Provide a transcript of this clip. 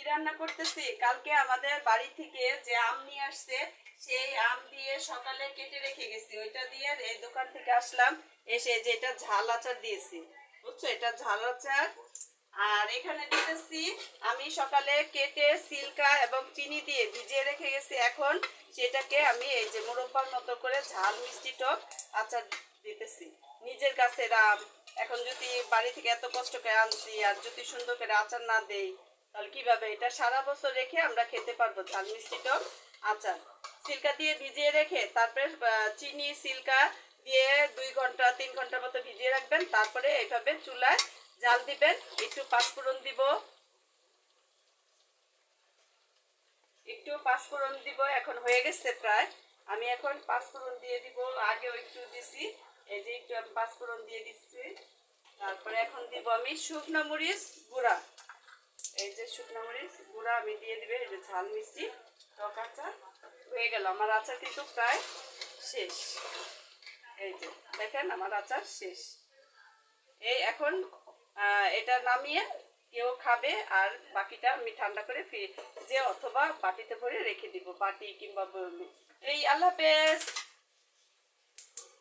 কি রান্না করতেছি, কালকে আমাদের বাড়ি থেকে যে আম নিয়ে আসছে সেই আম দিয়ে সকালে কেটে রেখে গেছি, ওইটা দিয়ে এই দোকান থেকে আসলাম, এসে যে এটা ঝাল আচার দিয়েছি, বুঝছো, এটা ঝাল আচার। আর এখানে দিতেছি আমি সকালে কেটে সিলকা এবং চিনি দিয়ে ভিজিয়ে রেখে গেছি, এখন সেটাকে আমি এই যে মুরব্বার মতো করে ঝাল মিষ্টি টক আচার দিতেছি। নিজের গাছের আম, এখন যদি বাড়ি থেকে এত কষ্ট করে আনছি আর যদি সুন্দর করে আচার না দেই, তাহলে কিভাবে এটা সারা বছর রেখে আমরা খেতে পারবো ঝাল মিষ্টি টক আচার। সিল্কা দিয়ে ভিজিয়ে রেখে তারপরে চিনি সিল্কা দিয়ে 2 ঘন্টা 3 ঘন্টার মতো ভিজিয়ে রাখবেন, তারপরে এইভাবে চুলায় জাল দিবেন। একটু পাঁচফোড়ন দিব, এখন হয়ে গেছে প্রায়। আমি এখন পাঁচফোড়ন দিয়ে দিব, আগেও একটু দিছি, এই যে একটু আমি পাঁচফোড়ন দিয়ে দিচ্ছি। তারপরে এখন দিব আমি শুকনো মরিচ গুঁড়া, এই যে শুকনো মরিচ গুঁড়া আমি দিয়ে দিবে। এই যে ঝাল মিষ্টি টক আচার হয়ে গেল, আমার আচার কিন্তু প্রায় শেষ। এই যে দেখেন আমার আচার শেষ। এই এখন এটা নামিয়ে কেউ খাবে, আর বাকিটা আমি ঠান্ডা করে ফ্রিজে অথবা বাটিতে ভরে রেখে দিব, বাটি কিংবা বয়মে। এই আল্লাহ হাফেজ।